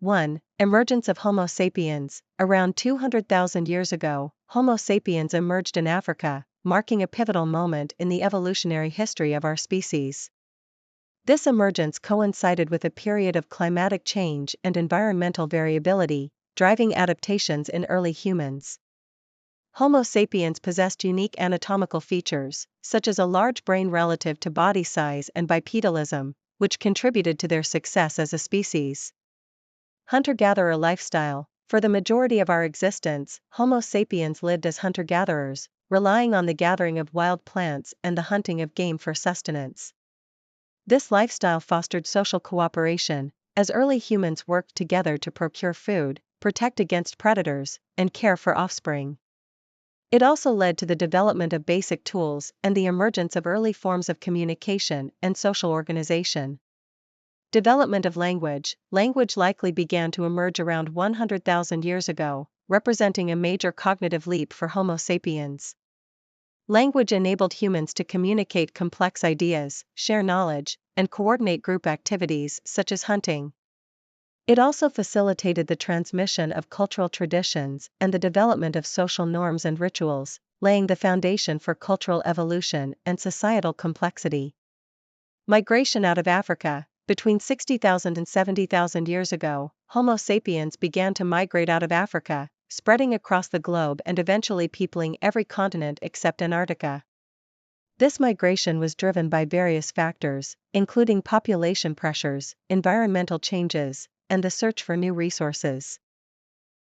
1. Emergence of Homo sapiens. Around 200,000 years ago, Homo sapiens emerged in Africa, marking a pivotal moment in the evolutionary history of our species. This emergence coincided with a period of climatic change and environmental variability, driving adaptations in early humans. Homo sapiens possessed unique anatomical features, such as a large brain relative to body size and bipedalism, which contributed to their success as a species. Hunter-gatherer lifestyle. For the majority of our existence, Homo sapiens lived as hunter-gatherers, relying on the gathering of wild plants and the hunting of game for sustenance. This lifestyle fostered social cooperation, as early humans worked together to procure food, protect against predators, and care for offspring. It also led to the development of basic tools and the emergence of early forms of communication and social organization. Development of language. Language likely began to emerge around 100,000 years ago, representing a major cognitive leap for Homo sapiens. Language enabled humans to communicate complex ideas, share knowledge, and coordinate group activities such as hunting. It also facilitated the transmission of cultural traditions and the development of social norms and rituals, laying the foundation for cultural evolution and societal complexity. Migration out of Africa. Between 60,000 and 70,000 years ago, Homo sapiens began to migrate out of Africa, spreading across the globe and eventually peopling every continent except Antarctica. This migration was driven by various factors, including population pressures, environmental changes, and the search for new resources.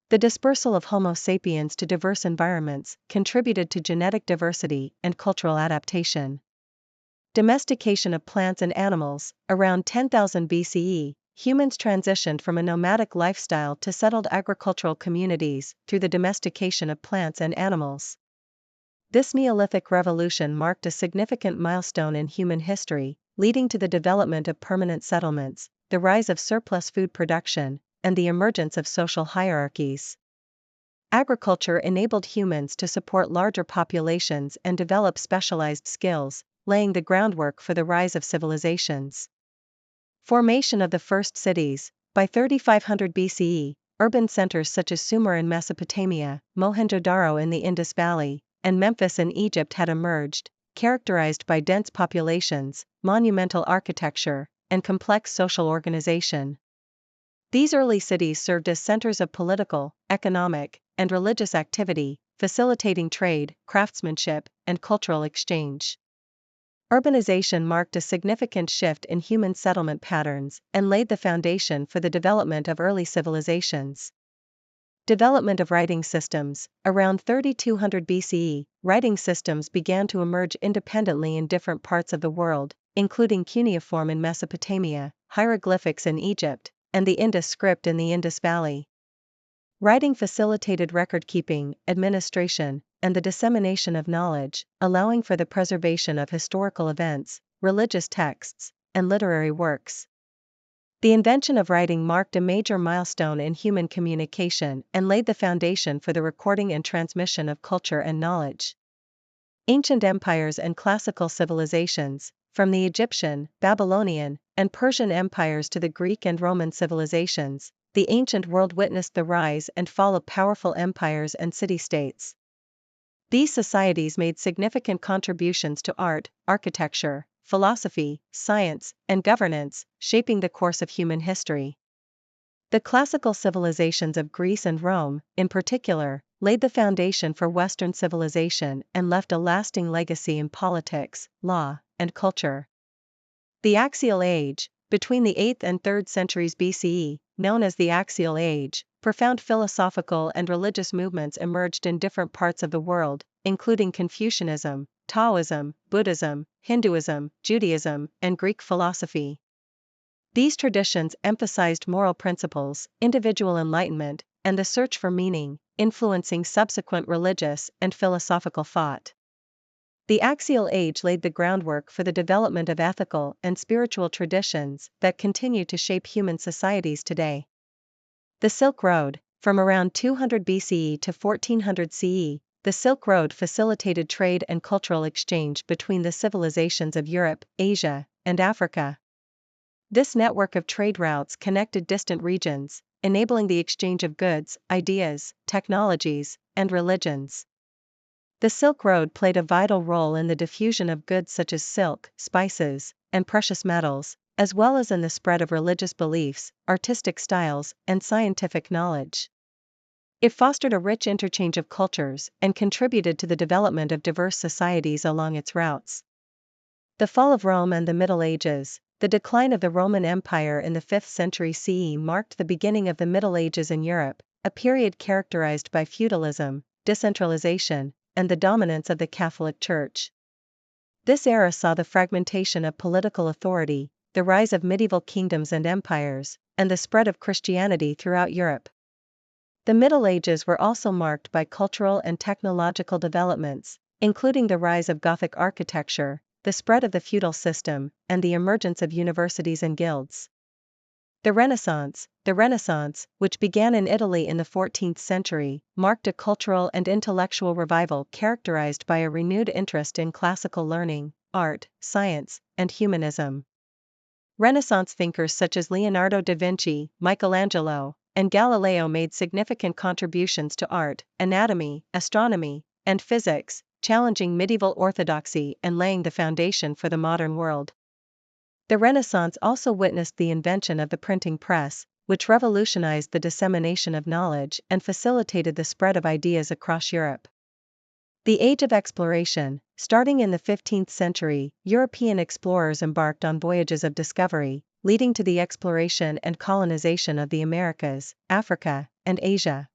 The dispersal of Homo sapiens to diverse environments contributed to genetic diversity and cultural adaptation. Domestication of plants and animals. Around 10,000 BCE, humans transitioned from a nomadic lifestyle to settled agricultural communities through the domestication of plants and animals. This Neolithic revolution marked a significant milestone in human history, leading to the development of permanent settlements, the rise of surplus food production, and the emergence of social hierarchies. Agriculture enabled humans to support larger populations and develop specialized skills, laying the groundwork for the rise of civilizations. Formation of the first cities. By 3500 BCE, urban centers such as Sumer in Mesopotamia, Mohenjo-Daro in the Indus Valley, and Memphis in Egypt had emerged, characterized by dense populations, monumental architecture, and complex social organization. These early cities served as centers of political, economic, and religious activity, facilitating trade, craftsmanship, and cultural exchange. Urbanization marked a significant shift in human settlement patterns and laid the foundation for the development of early civilizations. Development of writing systems. Around 3200 BCE, writing systems began to emerge independently in different parts of the world, including cuneiform in Mesopotamia, hieroglyphics in Egypt, and the Indus script in the Indus Valley. Writing facilitated record-keeping, administration, and the dissemination of knowledge, allowing for the preservation of historical events, religious texts, and literary works. The invention of writing marked a major milestone in human communication and laid the foundation for the recording and transmission of culture and knowledge. Ancient empires and classical civilizations. From the Egyptian, Babylonian, and Persian empires to the Greek and Roman civilizations, the ancient world witnessed the rise and fall of powerful empires and city-states. These societies made significant contributions to art, architecture, philosophy, science, and governance, shaping the course of human history. The classical civilizations of Greece and Rome, in particular, laid the foundation for Western civilization and left a lasting legacy in politics, law, and culture. The Axial Age. Between the 8th and 3rd centuries BCE, known as the Axial Age, profound philosophical and religious movements emerged in different parts of the world, including Confucianism, Taoism, Buddhism, Hinduism, Judaism, and Greek philosophy. These traditions emphasized moral principles, individual enlightenment, and the search for meaning, influencing subsequent religious and philosophical thought. The Axial Age laid the groundwork for the development of ethical and spiritual traditions that continue to shape human societies today. The Silk Road. From around 200 BCE to 1400 CE, the Silk Road facilitated trade and cultural exchange between the civilizations of Europe, Asia, and Africa. This network of trade routes connected distant regions, enabling the exchange of goods, ideas, technologies, and religions. The Silk Road played a vital role in the diffusion of goods such as silk, spices, and precious metals, as well as in the spread of religious beliefs, artistic styles, and scientific knowledge. It fostered a rich interchange of cultures and contributed to the development of diverse societies along its routes. The fall of Rome and the Middle Ages. The decline of the Roman Empire in the 5th century CE marked the beginning of the Middle Ages in Europe, a period characterized by feudalism, decentralization, and the dominance of the Catholic Church. This era saw the fragmentation of political authority, the rise of medieval kingdoms and empires, and the spread of Christianity throughout Europe. The Middle Ages were also marked by cultural and technological developments, including the rise of Gothic architecture, the spread of the feudal system, and the emergence of universities and guilds. The Renaissance, which began in Italy in the 14th century, marked a cultural and intellectual revival characterized by a renewed interest in classical learning, art, science, and humanism. Renaissance thinkers such as Leonardo da Vinci, Michelangelo, and Galileo made significant contributions to art, anatomy, astronomy, and physics, challenging medieval orthodoxy and laying the foundation for the modern world. The Renaissance also witnessed the invention of the printing press, which revolutionized the dissemination of knowledge and facilitated the spread of ideas across Europe. The Age of Exploration. Starting in the 15th century, European explorers embarked on voyages of discovery, leading to the exploration and colonization of the Americas, Africa, and Asia.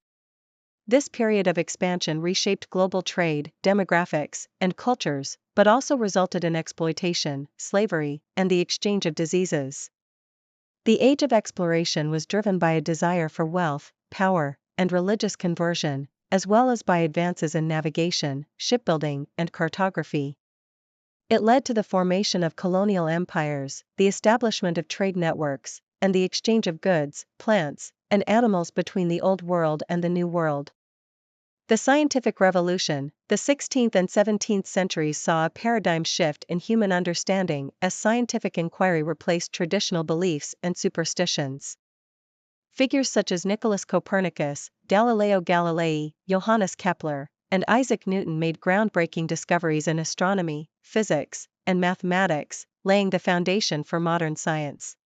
This period of expansion reshaped global trade, demographics, and cultures, but also resulted in exploitation, slavery, and the exchange of diseases. The Age of Exploration was driven by a desire for wealth, power, and religious conversion, as well as by advances in navigation, shipbuilding, and cartography. It led to the formation of colonial empires, the establishment of trade networks, and the exchange of goods, plants, and animals between the Old World and the New World. The Scientific Revolution. The 16th and 17th centuries saw a paradigm shift in human understanding as scientific inquiry replaced traditional beliefs and superstitions. Figures such as Nicholas Copernicus, Galileo Galilei, Johannes Kepler, and Isaac Newton made groundbreaking discoveries in astronomy, physics, and mathematics, laying the foundation for modern science.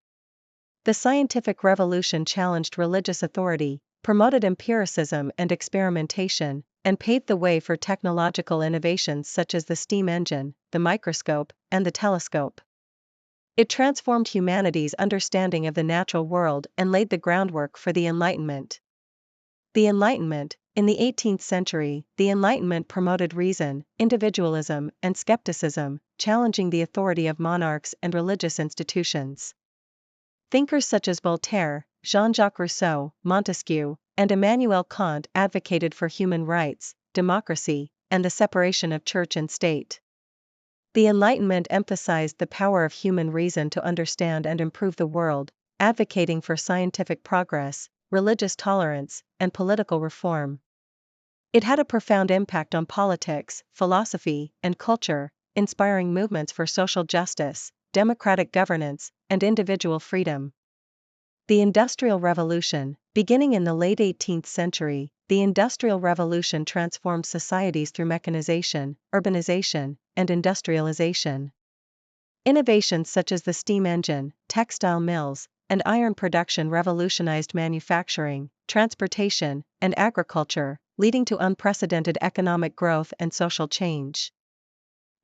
The scientific revolution challenged religious authority, promoted empiricism and experimentation, and paved the way for technological innovations such as the steam engine, the microscope, and the telescope. It transformed humanity's understanding of the natural world and laid the groundwork for the Enlightenment. The Enlightenment. In the 18th century, the Enlightenment promoted reason, individualism, and skepticism, challenging the authority of monarchs and religious institutions. Thinkers such as Voltaire, Jean-Jacques Rousseau, Montesquieu, and Immanuel Kant advocated for human rights, democracy, and the separation of church and state. The Enlightenment emphasized the power of human reason to understand and improve the world, advocating for scientific progress, religious tolerance, and political reform. It had a profound impact on politics, philosophy, and culture, inspiring movements for social justice, democratic governance, and individual freedom. The Industrial Revolution. Beginning in the late 18th century, the Industrial Revolution transformed societies through mechanization, urbanization, and industrialization. Innovations such as the steam engine, textile mills, and iron production revolutionized manufacturing, transportation, and agriculture, leading to unprecedented economic growth and social change.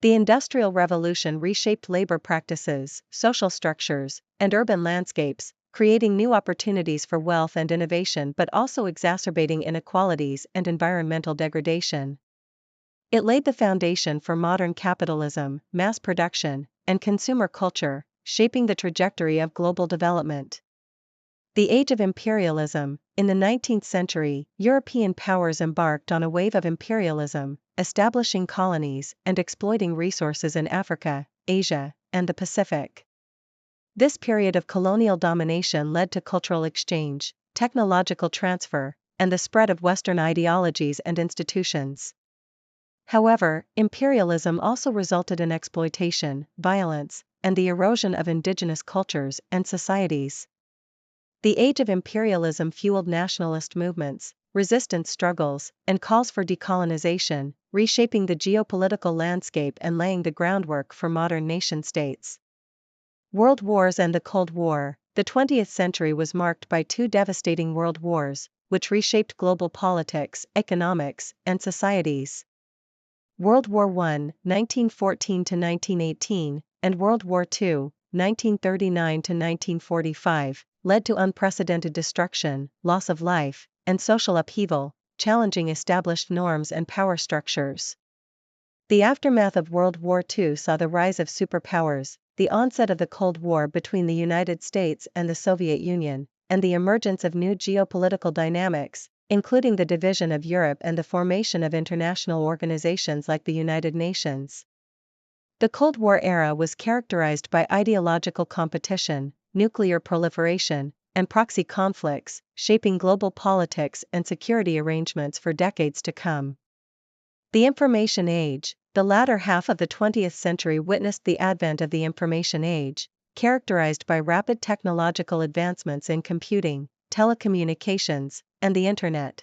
The Industrial Revolution reshaped labor practices, social structures, and urban landscapes, creating new opportunities for wealth and innovation but also exacerbating inequalities and environmental degradation. It laid the foundation for modern capitalism, mass production, and consumer culture, shaping the trajectory of global development. The Age of Imperialism. In the 19th century, European powers embarked on a wave of imperialism, establishing colonies and exploiting resources in Africa, Asia, and the Pacific. This period of colonial domination led to cultural exchange, technological transfer, and the spread of Western ideologies and institutions. However, imperialism also resulted in exploitation, violence, and the erosion of indigenous cultures and societies. The age of imperialism fueled nationalist movements, resistance struggles, and calls for decolonization, reshaping the geopolitical landscape and laying the groundwork for modern nation-states. World Wars and the Cold War. The 20th century was marked by two devastating world wars, which reshaped global politics, economics, and societies. World War I, 1914 to 1918, and World War II, 1939 to 1945, led to unprecedented destruction, loss of life, and social upheaval, challenging established norms and power structures. The aftermath of World War II saw the rise of superpowers, the onset of the Cold War between the United States and the Soviet Union, and the emergence of new geopolitical dynamics, including the division of Europe and the formation of international organizations like the United Nations. The Cold War era was characterized by ideological competition, nuclear proliferation, and proxy conflicts, shaping global politics and security arrangements for decades to come. The Information Age. The latter half of the 20th century witnessed the advent of the Information Age, characterized by rapid technological advancements in computing, telecommunications, and the Internet.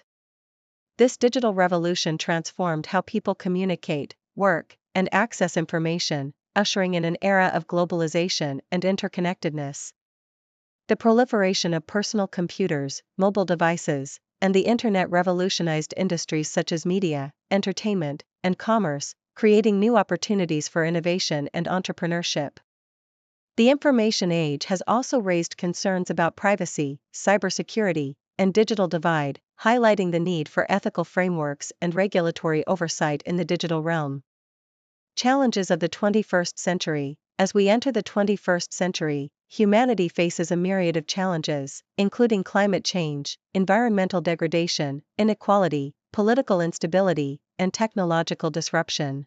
This digital revolution transformed how people communicate, work, and access information, ushering in an era of globalization and interconnectedness. The proliferation of personal computers, mobile devices, and the Internet revolutionized industries such as media, entertainment, and commerce, creating new opportunities for innovation and entrepreneurship. The Information Age has also raised concerns about privacy, cybersecurity, and digital divide, highlighting the need for ethical frameworks and regulatory oversight in the digital realm. Challenges of the 21st century. As we enter the 21st century, humanity faces a myriad of challenges, including climate change, environmental degradation, inequality, political instability, and technological disruption.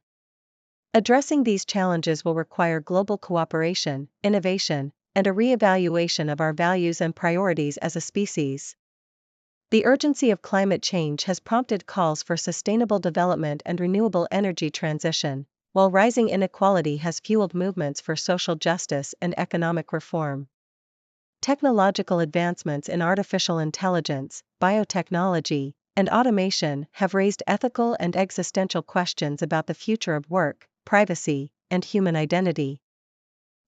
Addressing these challenges will require global cooperation, innovation, and a re-evaluation of our values and priorities as a species. The urgency of climate change has prompted calls for sustainable development and renewable energy transition, while rising inequality has fueled movements for social justice and economic reform. Technological advancements in artificial intelligence, biotechnology, and automation have raised ethical and existential questions about the future of work, privacy, and human identity.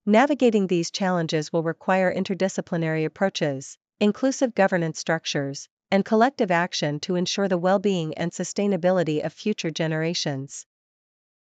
Navigating these challenges will require interdisciplinary approaches, inclusive governance structures, and collective action to ensure the well-being and sustainability of future generations.